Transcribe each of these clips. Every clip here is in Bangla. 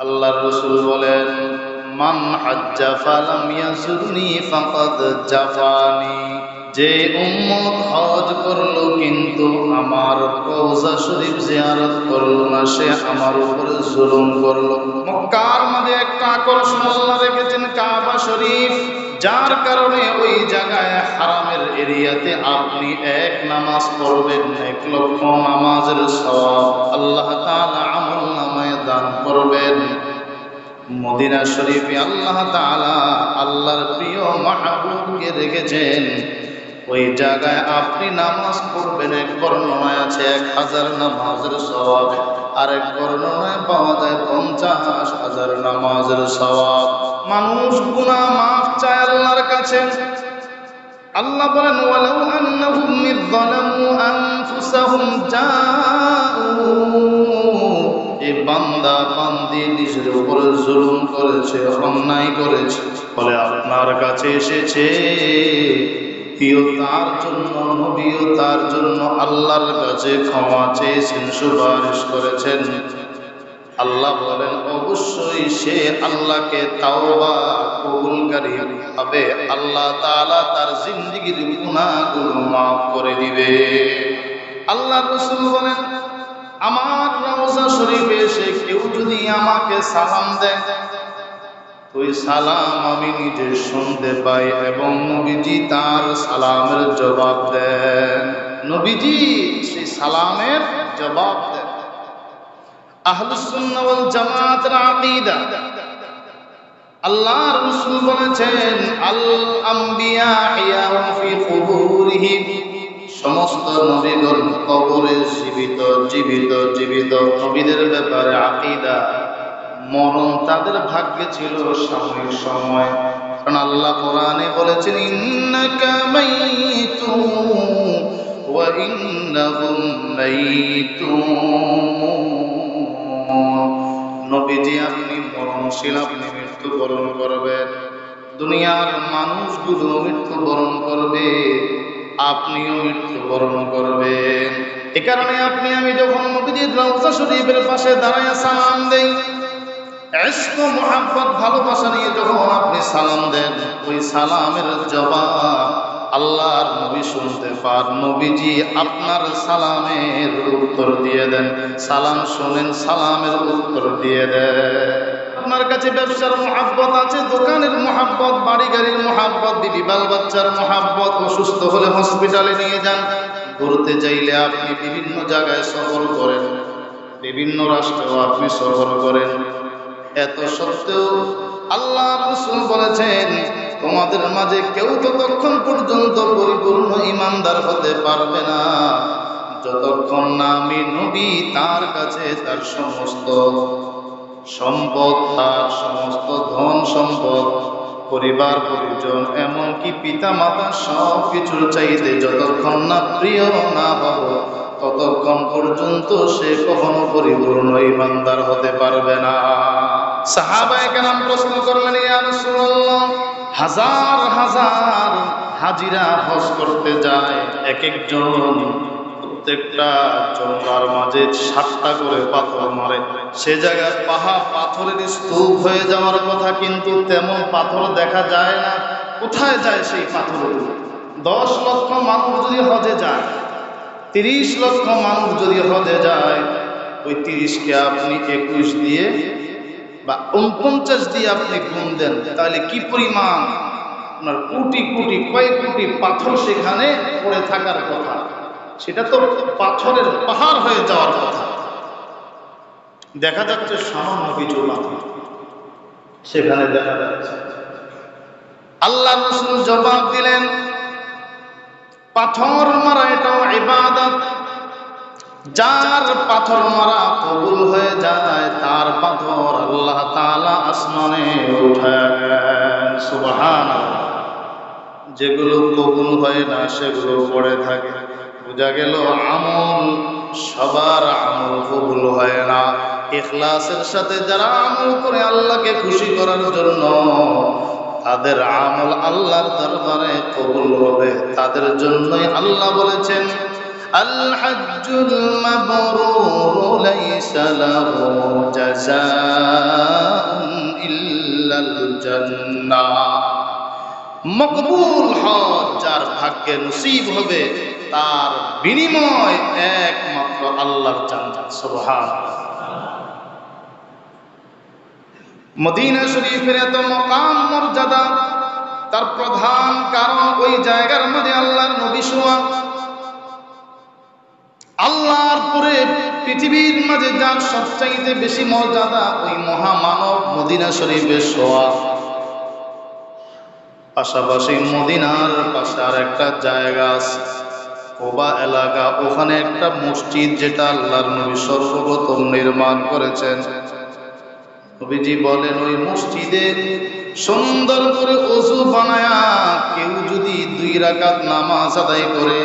আল্লাহর রাসূল বলেন, মান হাজ্জা ফালাম ইয়াজুরনি ফাকাদ জাফানি। যে উম্মত হজ করলো কিন্তু আমার রওজা শরীফ জিয়ারত করলো না, সে আমার উপরে জুলুম করলো। মক্কার মধ্যে একটা আকর্ষণ আল্লাহ রেখেছেন, কাবা শরীফ, যার কারণে ওই জায়গায় হারামের এরিয়াতে আপনি এক নামাজ পড়বেন, 1,00,000 নামাজের সওয়াব আল্লাহ তাআলা আমলনামায় দান করবেন। মদিনা শরীফে আল্লাহ তাআলা আল্লাহর প্রিয় মাহবুবকে রেখেছেন, ওই জায়গায় আপনি নামাজ পড়বেন, এক বর্ণনায় আছে 1000 নামাজের সওয়াব, আর এক বর্ণনায় পাওয়া যায় 50,000 নামাজের সওয়াব। মানুষ গুনাহ মাফ চায় আল্লাহর কাছে। আল্লাহ বলেন, ওয়ালাউ আন্নাহুম ইযলামু আনফুসাহুম জাউ, এই বান্দা বান্দি নিজের উপর জুলুম করেছে, অন্যায় করেছে, বলে আপনার কাছে এসেছে, প্রিয় তার জন্য, নবীও তার জন্য আল্লাহর কাছে ক্ষমা চেয়েছেন, সুপারিশ করেছেন। আল্লাহ বলেন অবশ্যই সে আল্লাহকে তাওবা কবুলকারী হবে, আল্লাহ তাআলা তার জিন্দেগীর গুনাহগুলো মাফ করে দিবে। আল্লাহর রাসূল বলেন, আমার রওজা শরীফে এসে কেউ যদি আমাকে সালাম দেয়, ওই সালাম আমি নিজে শুনতে পাই এবং নবীজি তার সালামের জবাব দেন। নবীজি সেই সালামের জবাব দেন। আহলুস সুন্নাহ ওয়াল জামাতের আকীদা, আল্লাহর রাসূল বলেছেন, আল আমবিয়া হিয়া ফি কুবুরিহিম, সমস্ত নবীগণ কবরে জীবিত জীবিত জীবিত। নবীদের ব্যাপারে আকীদা, মরণ তাদের ভাগ্যে ছিল সাময়িক সময়, কারণ আল্লাহ কোরআনে বলেছেন, ইন্নাকা মাইতুন ওয়া ইন্নাহুম মাইতুন। নবীজি আপনি মরণশীল, আপনি মৃত্যুবরণ করবেন, দুনিয়ার মানুষগুলো মৃত্যুবরণ করবে, আপনিও মৃত্যুবরণ করবেন। এ কারণে আপনি আমি যখন নবীজির রওজা শরীফের পাশে দাঁড়ায় সালাম দেই, ইশক ও মুহাব্বত ভালোবাসা নিয়ে যখন আপনি সালাম দেন, ওই সালামের জবাব আল্লাহর নবী শুনতে পান, নবীজি আপনার সালামের উত্তর দিয়ে দেন। সালাম শোনেন, সালামের উত্তর দিয়ে দেন। আপনার কাছে ব্যবসার মুহাব্বত আছে, দোকানের মুহাব্বত, বাড়ি গাড়ির মুহাব্বত, বিবি বাল বাচ্চার মুহাব্বত, অসুস্থ হলে হসপিটালে নিয়ে যান, ঘুরতে চাইলে আপনি বিভিন্ন জায়গায় সফর করেন, বিভিন্ন রাষ্ট্রেও আপনি সফর করেন। এত সত্ত্বেও আল্লাহ রাসূল বলেছেন, তোমাদের মাঝে কেউ ততক্ষণ পর্যন্ত পরিপূর্ণ ঈমানদার হতে পারবে না যতক্ষণ না আমি নবী তার কাছে তার সমস্ত সম্পদ, তার সমস্ত ধন সম্পদ, পরিবার পরিজন, এমনকি পিতা মাতা সব কিছুর চাইতে যতক্ষণ না প্রিয় না হব, ততক্ষণ পর্যন্ত সে কখনো পরিপূর্ণ ঈমানদার হতে পারবে না। সাহাবায়ে কেরাম প্রশ্ন করলেন, ইয়া রাসূলুল্লাহ, হাজার হাজার হাজিরা হজ করতে যায়, এক একজন প্রত্যেকটা জঙ্গলার মাঝে 7টা করে পাথর মারে, সে জায়গায় পাহাড় পাথরের স্তূপ হয়ে যাওয়ার কথা, কিন্তু তেমন পাথর দেখা যায় না। কোথায় যায় সেই পাথরগুলো? 10 লক্ষ মানুষ যদি হজে যায়, 30 লক্ষ মানুষ যদি হজে যায়, ওই 30কে আপনি 21 দিয়ে বা 49 দিয়ে আপনি গুণ দেন, তাহলে কি পরিমাণ আপনার কোটি কোটি, কয়েক কোটি পাথর সেখানে পড়ে থাকার কথা, সেটা তো পাথরের পাহাড় হয়ে যাওয়ার কথা। দেখা যাচ্ছে সামান্য কিছু পাথর সেখানে দেখা যাচ্ছে। আল্লাহ রাসূল জবাব দিলেন, পাথর মারা এটাও ইবাদত। যার পাথর মারা কবুল হয়ে যায়, তার পাথর আল্লাহ তাআলা আসমানে উঠায়। সুবহানাল্লাহ। যেগুলো কবুল হয় না সেগুলো পড়ে থাকে। বোঝা গেল আমল, সবার আমল কবুল হয় না। ইখলাসের সাথে যারা আমল করে আল্লাহকে খুশি করার জন্য, তাদের আমল আল্লাহর দরবারে কবুল হবে। তাদের জন্যই আল্লাহ বলেছেন, আল হাজ্জুল মাবরুর লাইসা লাহু জাযা জান্নাহ। মকবুল হজ যার ভাগ্যে নসিব হবে তার বিনিময় একমাত্র আল্লাহর জান্নাত। সুবহানাল্লাহ। মদিনা শরীফের এত মকাম মর্যাদা, তার প্রধান কারণ ওই জায়গার মধ্যে আল্লাহর নবী শোয়া। আল্লাহর পরে পৃথিবীর মাঝে যার সবচাইতে বেশি মর্যাদা ওই মহামানব মদিনা শরীফে শোয়া। পাশাপাশি মদিনার পাশে আর একটা জায়গা আছে কুবা এলাকা, ওখানে একটা মসজিদ যেটা আল্লাহর নবী সর্বপ্রথম নির্মাণ করেছেন। নবীজি বলেন ওই মসজিদে সুন্দর করে ওযু বানায়া কেউ যদি 2 রাকাত নামাজ আদায় করে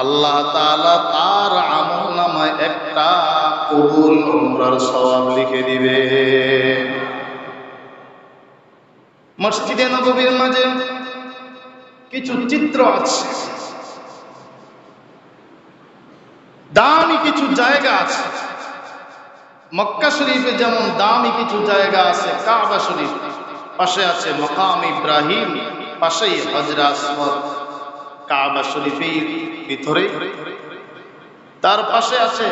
আল্লাহ তাআলা তার আমলনামায় একটা কবুল উমরার সওয়াব লিখে দিবে। মসজিদে নববীর মাঝে কিছু চিত্র আছে, দামি কিছু জায়গা আছে। মক্কা শরীফে যেমন দামি কিছু জায়গা আছে, কাবা শরীফ পাশে আছে মাকাম ইব্রাহিম, পাশেই হজরে আসওয়াদ কাবা শরীফের ভিতরে, তার পাশে আছে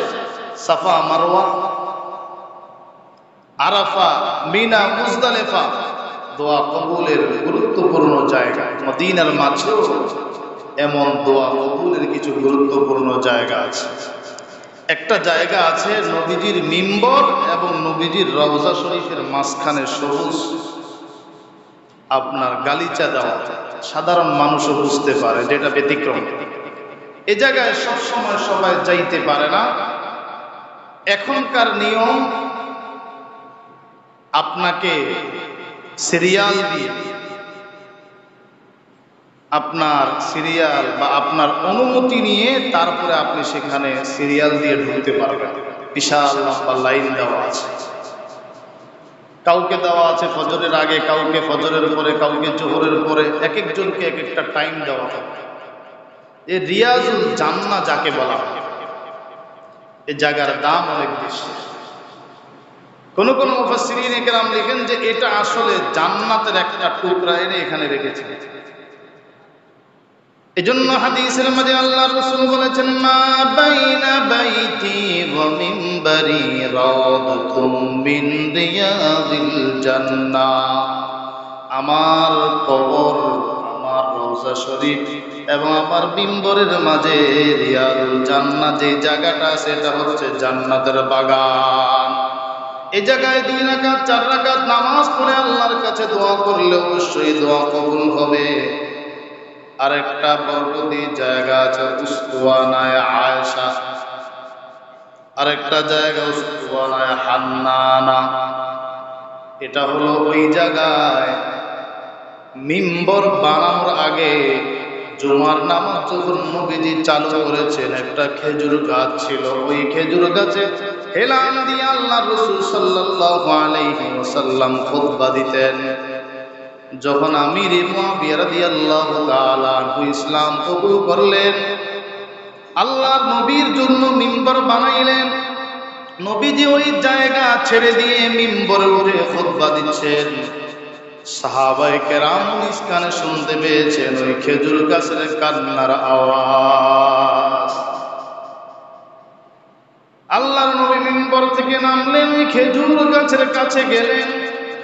সাফা মারওয়া, আরাফা, মিনা, মুজদালিফা, দোয়া কবুলের গুরুত্বপূর্ণ জায়গা। মদিনার মাঝেও এমন দোয়া কবুলের কিছু গুরুত্বপূর্ণ জায়গা আছে। একটা জায়গা আছে নবীজির মিম্বর এবং নবীজির রওজা শরীফের মাঝখানে সবুজ আপনার গালিচা দেওয়া, সাধারণ মানুষও বুঝতে পারে যেটা ব্যতিক্রম। এ জায়গায় সবসময় সবাই যাইতে পারে না। এখনকার নিয়ম আপনাকে সিরিয়াল দিয়ে, আপনার সিরিয়াল বা আপনার অনুমতি নিয়ে তারপরে আপনি সেখানে সিরিয়াল দিয়ে ঢুকতে পারবেন। বিশাল লম্বা লাইন দেওয়া আছে, কাউকে দেওয়া আছে ফজরের আগে, কাউকে ফজরের পরে, কাউকে জোহরের পরে, এক একজনকে এক একটা টাইম দেওয়া হবে। এই রিয়াজুল জান্নাহ যাকে বলা হয়, এই জায়গার দাম অনেক বেশি। কোন কোন মুফাসসিরিনে কেরাম লিখেন যে এটা আসলে জান্নাতের একটা টুকরা এনে এখানে রেখেছে। এজন্য হাদিসের মধ্যে আল্লাহর রাসূল বলেছেন, মা বাইনা বাইতি ওয়া মিম্বারি রাওদাতুম মিন রিয়াদিল জান্নাহ। আমার কবর, আমার রওজা শরীফ এবং আমার মিম্বরের মাঝে রিয়াদুল জান্নাহ যে জায়গাটা আছে এটা হচ্ছে জান্নাতের বাগান। এই জায়গায় 2 রাকাত 4 রাকাত নামাজ পড়ে আল্লাহর কাছে দোয়া করলে অবশ্যই দোয়া কবুল হবে। আরেকটা বরকতি জায়গা আছে উসওয়ানায়ে আয়েশা, আরেকটা জায়গা উসওয়ানায়ে হান্নানা। এটা হলো ওই জায়গায় মিম্বর বানানোর আগে জুমার নামাজ যখন নবীজি চালু করেছেন একটা খেজুর গাছ ছিল। ওই খেজুর গাছে হেলান দিয়ে আল্লাহর রাসূল সাল্লাল্লাহু আলাইহি ওয়াসাল্লাম খুতবা দিতেন। যখন আমির মুআবিয়া রাদিয়াল্লাহু তাআলা আনহু ইসলাম কবুল করলেন, আল্লাহর নবীর জন্য মিম্বর বানাইলেন। নবীজি ওই জায়গা ছেড়ে দিয়ে মিম্বরে উঠে খুতবা দিচ্ছেন। সাহাবায়ে কেরাম নিজ কানে শুনতে পেয়েছেন ওই খেজুর গাছের কান্নার আওয়াজ। আল্লাহর নবী মিম্বর থেকে নামলেন, ওই খেজুর গাছের কাছে গেলেন,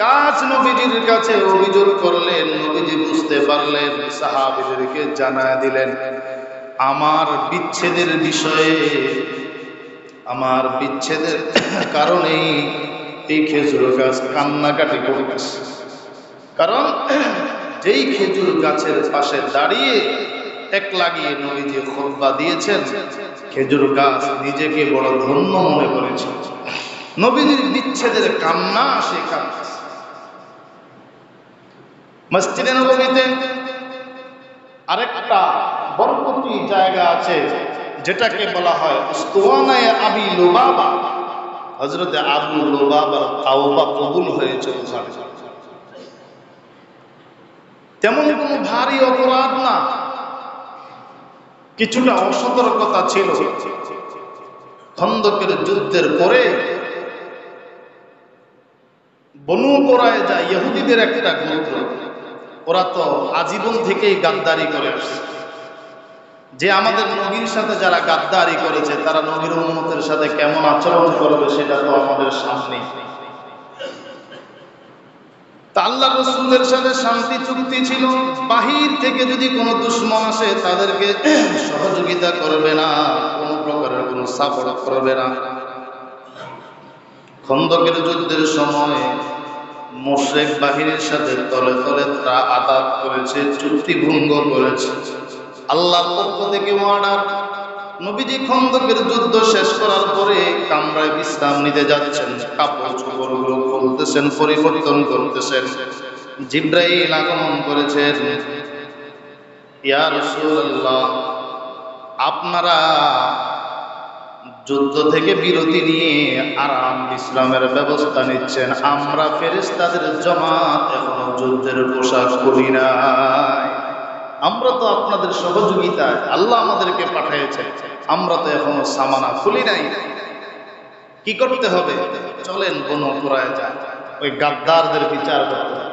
গাছ নবীজির কাছে অভিযোগ করলেন। নবীজি বুঝতে পারলেন, সাহাবীদেরকে জানায় দিলেন, আমার বিচ্ছেদের বিষয়ে, আমার বিচ্ছেদের কারণেই এই খেজুর গাছ কান্নাকাটি করতেছে। কারণ যেই খেজুর গাছের পাশে দাঁড়িয়ে এক লাগিয়ে নবীজি খুতবা দিয়েছেন, খেজুর গাছ নিজেকে বড় ধন্য মনে করেছে। নবীজির বিচ্ছেদের কান্না সে কাঁদছে। মসজিদে নববীতে আরেকটা বরকতি জায়গা আছে যেটাকে বলা হয় উসওয়ানায়ে আবি লুবাবা। হযরতে আবু লুবাবার তাওবা কবুল হয়েছে ওখানে। তেমন কোনো ভারী অপরাধ না, কিছুটা অসতর্কতা ছিল। খন্দকের যুদ্ধের পরে বনু কুরায়জা ইহুদিদের একটা গোত্র, ওরা তো আজীবন থেকেই গাদ্দারি করে আসছে। যে আমাদের নবীর সাথে যারা গাদ্দারি করেছে তারা নবীর উম্মতের সাথে কেমন আচরণ করবে সেটা তো আমাদের সামনে। তা আল্লাহ রসুলের সাথে শান্তি চুক্তি ছিল, বাহির থেকে যদি কোনো দুশমন আসে তাদেরকে সহযোগিতা করবে না, কোনো প্রকারের কোনো সাপোর্ট করবে না। খন্দকের যুদ্ধের সময় মুশরিক বাহিনীর সাথে তলে তলে তারা আঘাত করেছে, চুক্তি ভঙ্গ করেছে। আল্লাহর পক্ষ থেকে অর্ডার, নবীজি খন্দকের যুদ্ধ শেষ করার পরে কামরায় বিশ্রাম নিতে যাচ্ছেন, কাপড় চোপড়গুলো খুলতেছেন, পরিবর্তন করতেছেন। জিবরাইল আগমন করেছেন, ইয়া রাসূলুল্লাহ, আপনারা যুদ্ধ থেকে বিরতি নিয়ে আরাম বিশ্রামের ব্যবস্থা নিচ্ছেন, আমরা ফেরেশতাদের জামাত এখনো যুদ্ধের পোশাক পরি নাই। আমরা তো আপনাদের সহযোগিতায় আল্লাহ আমাদেরকে পাঠিয়েছে, আমরা তো এখনো সামানা খুলি নাই। কি করতে হবে? চলেন বনু কুরায়জা, ওই গাদ্দারদের বিচার করতে হবে।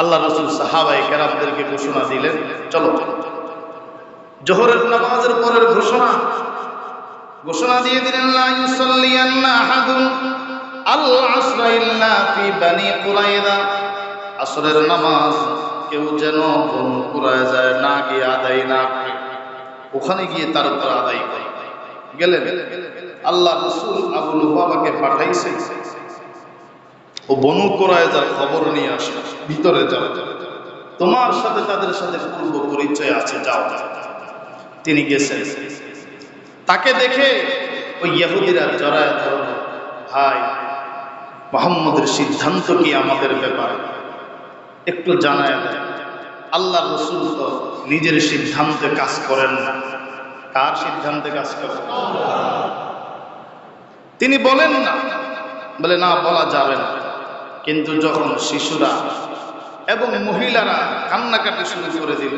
আল্লাহ রাসূল সাহাবায়ে কেরামদেরকে ঘোষণা দিলেন, চলো। জোহরের নামাজের পরের ঘোষণা দিয়ে দিলেন, লা ইউসাল্লিয়ান্না আহাদুন আল আসরা ইল্লা ফি বানি কুরায়জা, আসরের নামাজ কেউ যেন বনু কুরায়জায় না গিয়ে আদায় না করে, ওখানে গিয়ে তার উপর আদায় করে। গেলেন, আল্লাহ রাসূল আবু লুবাবাকে পাঠাইছে, ও বনু কুরায়জার খবর নিয়ে আসে, ভিতরে যাও, তোমার সাথে তাদের সাথে পূর্ব পরিচয় আছে, যাও। তিনি গেছেন, তাকে দেখে ওই ইহুদিরা জড়ায় ধরল, ভাই মুহাম্মদের সিদ্ধান্ত কি আমাদের ব্যাপারে একটু জানায় দেয়। আল্লাহ রাসূল তো নিজের সিদ্ধান্তে কাজ করেন না, কার সিদ্ধান্তে কাজ করেন? তিনি বলেন না, বলে না, বলা যাবে না। কিন্তু যখন শিশুরা এবং মহিলারা কান্নাকাটি শুরু করে দিল,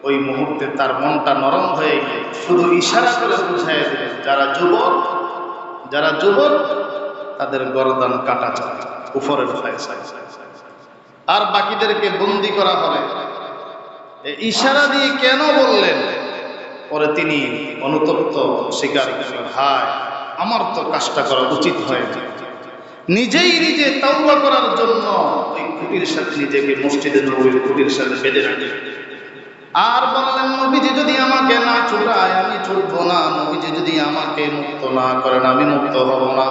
ওই মুহূর্তে তার মনটা নরম হয়ে গিয়ে শুধু ইশারা করে বুঝাই দিলেন, যারা যুবক তাদের গর্দান কাটা যায়, উপরের ফয়সালা। আর বাকিদেরকে বন্দী করা হবে। ইশারা দিয়ে কেন বললেন? পরে তিনি অনুতপ্ত স্বীকার করলেন, ভাই আমার তো কাজটা করা উচিত হয় না। নিজে তাওবা করার জন্য ওই খুঁটির সাথে নিজেকে মসজিদে নববীর খুঁটির সাথে বেঁধে রাখলেন। আর বললেন, নবীজি যদি আমাকে না ছুটায় আমি ছুটবো না, নবীজি যদি আমাকে মুক্ত না করেন আমি মুক্ত হব না।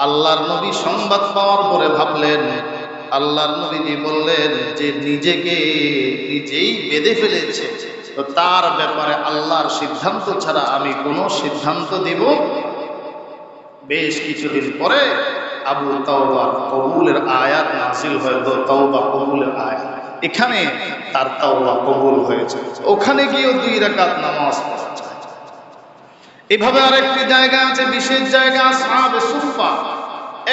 আল্লাহর নবী সংবাদ পাওয়ার পরে ভাবলেন, আল্লাহর নবীজি বললেন যে নিজেই বেঁধে ফেলেছে, তো তার ব্যাপারে আল্লাহর সিদ্ধান্ত ছাড়া আমি কোনো সিদ্ধান্ত দিব। বেশ কিছুদিন পরে আবু তাওবা কবুলের আয়াত নাযিল হলো, তাওবা কবুলের আয়াত, এখানে তার তাওবা কবুল হয়েছে। ওখানে গিয়েও 2 রাকাত নামাজ পড়েছে। এভাবে আরেকটি জায়গা আছে, বিশেষ জায়গা, আসহাবে সুফফা,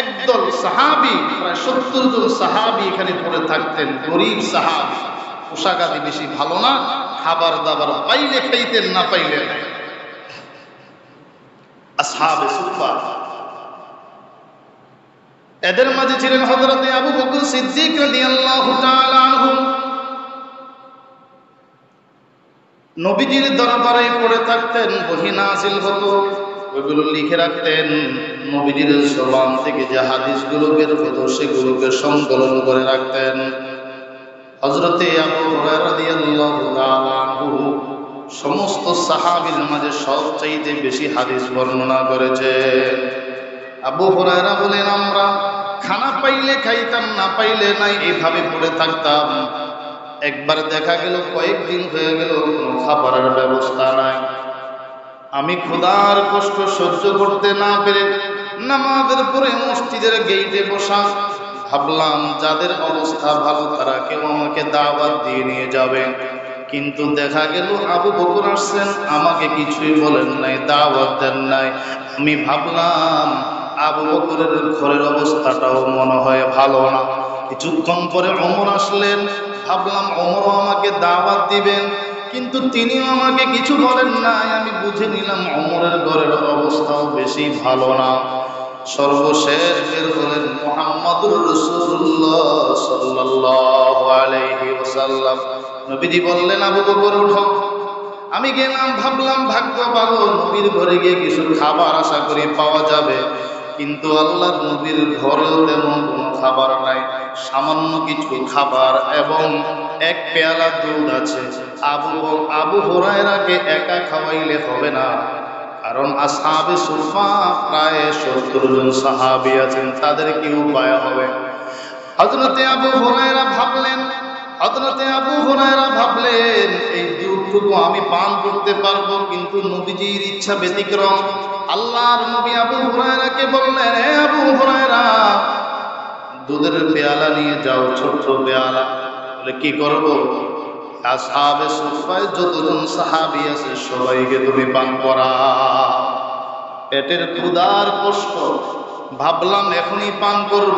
একদল সাহাবী, প্রায় 70 জন সাহাবী এখানে পড়ে থাকতেন। গরীব সাহাবী, পোশাক আদি বেশি ভালো না, খাবার দাবার পাইলে খাইতেন, না পাইলে নাই। আসহাবে সুফফা, এদের মাঝে ছিলেন হযরতে আবু বকর সিদ্দিক রাদিয়াল্লাহু তাআলা আনহু। নবীজির দরবারে পড়ে থাকতেন, ওহী নাযিল হতো, ওইগুলো লিখে রাখতেন। নবীজির জবান থেকে যে হাদিসগুলো বের হতো সেগুলোকে সংকলন করে রাখতেন। হযরতে আবু হুরায়রা রাদিয়াল্লাহু তাআলা আনহু সমস্ত সাহাবীর মাঝে সবচাইতে বেশি হাদিস বর্ণনা করেছেন। আবু হুরায়রা বলেন, আমরা খানা পাইলে খাইতাম, না পাইলে নাই, এইভাবে পড়ে থাকতাম। একবার দেখা গেল কয়েকদিন হয়ে গেল কোনো খাবারের ব্যবস্থা নাই। আমি ক্ষুধার কষ্ট সহ্য করতে না পেরে নামাজের পরে মসজিদের গেইটে বসা, ভাবলাম যাদের অবস্থা ভালো তারা কেউ আমাকে দাওয়াত দিয়ে নিয়ে যাবে। কিন্তু দেখা গেল আবু বকর আসছেন, আমাকে কিছুই বলেন নাই, দাওয়াত দেন নাই। আমি ভাবলাম আবু বকরের ঘরের অবস্থাটাও মনে হয় ভালো না। কিছুক্ষণ পরে ওমর আসলেন, ভাবলাম ওমরও আমাকে দাওয়াত দিবেন, কিন্তু তিনিও আমাকে কিছু বলেন নাই। আমি বুঝে নিলাম ওমরের ঘরের অবস্থাও বেশি ভালো না। সর্বশেষ বের হলেন মুহাম্মদুর রাসূলুল্লাহ সাল্লাল্লাহু আলাইহি ওয়াসাল্লাম। নবীজি বললেন, আবু বকর উঠো। আমি গেলাম, ভাবলাম ভাগ্য ভালো, নবীর ঘরে গিয়ে কিছু খাবার আশা করি পাওয়া যাবে, কিন্তু আল্লাহর নবীর ঘরেও তেমন কোনো খাবার নাই। সামান্য কিছু খাবার এবং এক পেয়ালা দুধ আছে। আবু হুরায়রাকে একা খাওয়াইলে হবে না, কারণ আসহাবে সুফা প্রায় 70 জন সাহাবী আছেন, তাদের কি উপায় হবে? হযরতে আবু হুরায়রা ভাবলেন এই দুধটুকু আমি পান করতে পারবো, কিন্তু নবীজির ইচ্ছা ব্যতিক্রম। আল্লাহর নবী আবু হুরায়রাকে বললেন, হে আবু হুরায়রা, দুধের পেয়ালা নিয়ে যাও, ছোট্ট পেয়ালা। বলে কি করব? আসহাবে সুফায় যতজন সাহাবী আছে সবাইকে তুমি পান করাও। পেটের ক্ষুধার কষ্ট, ভাবলাম এখনই পান করব,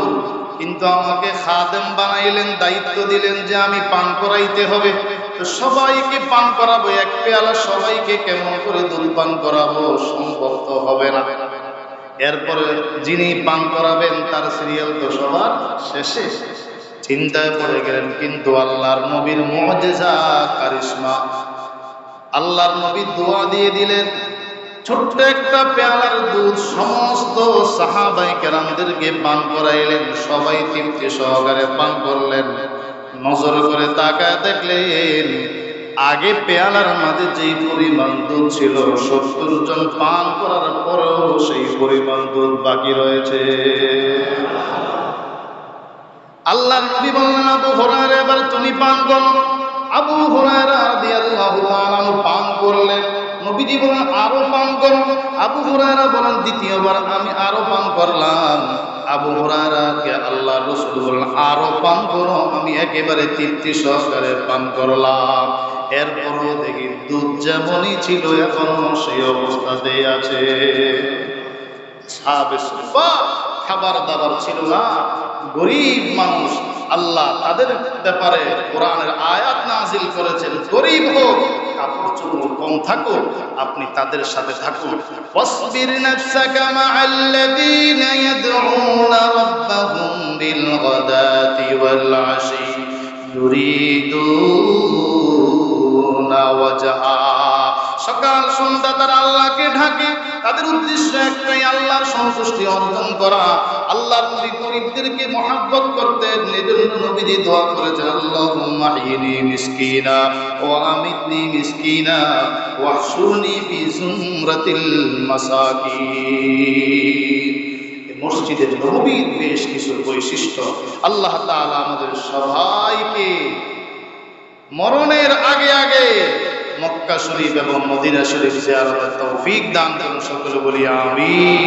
কিন্তু আমাকে খাদেম বানাইলেন, দায়িত্ব দিলেন যে আমি পান করাইতে হবে। তো সবাইকে পান করাবো, এক পেয়ালা সবাইকে কেমন করে দুধ পান করাবো? সম্ভব তো হবে না। এরপরে যিনি পান করাবেন তার সিরিয়াল তো সবার শেষে। চিন্তায় পড়ে গেলেন, কিন্তু আল্লাহর নবীর মুআজিজা, কারিশমা, আল্লাহর নবী দোয়া দিয়ে দিলেন। ছোট্ট একটা পেয়ালার দুধ সমস্ত সাহাবায়ে কেরামদেরকে পান করাইলেন, সবাই তৃপ্তি সহকারে পান করলেন। নজর করে তাকায় দেখলেন, আগে পেয়ালার মাঝে যেই পরিমাণ দুধ ছিল 70 জন পান করার পরেও সেই পরিমাণ দুধ বাকি রয়েছে। আল্লাহর নবী বললেন, আবু হুরায়রা এবার তুমি পান করো। আবু হুরায়রা রাদিয়াল্লাহু তাআলা পান করলেন। নবীজি বলেন, আরো পান করো। আবু হুরায়রা বলেন, দ্বিতীয়বার আমি আরো পান করলাম। আবু হুরায়রাকে আল্লাহর রাসূল বললেন, আরো পান করো। আমি একেবারে তৃপ্তি সহকারে পান করলাম। এরপরও দেখি দুধ যেমনই ছিল এখনো সেই অবস্থাতেই আছে। সাহাবে সুফা খাবার দাবার ছিল না, গরিব মানুষ। আল্লাহ তাদের ব্যাপারে কোরআনের আয়াত নাযিল করেছেন, গরিব হোক, কাপড় চোপড় কম থাকুক, আপনি তাদের সাথে থাকুন। ওয়াসবির নাফসাকা মা'আল্লাযীনা ইয়াদউনা রাব্বাহুম বিল গাদাতি ওয়াল আশি ইউরিদুনা ওয়াজহা। সকাল সন্ধ্যা তারা আল্লাহকে ডাকে, তাদের উদ্দেশ্য একটাই, আল্লাহর সন্তুষ্টি অর্জন করা। আল্লাহর নবী গরিবদেরকে মহব্বত করতেন, এজন্য নবীজি দোয়া করেছেন, আল্লাহুম্মা হিয়নি মিসকিনা ওয়া আমিতনি মিসকিনা ওয়াহশুরনি ফি যুমরাতিল মাসাকিন। মসজিদের নববীর বেশ কিছু বৈশিষ্ট্য। আল্লাহ তাআলা আমাদের সবাইকে মরণের আগে আগে মক্কা শরীফ এবং মদিনা শরীফ জিয়ারতের তৌফিক দান করুন। সকলে বলি আমিন।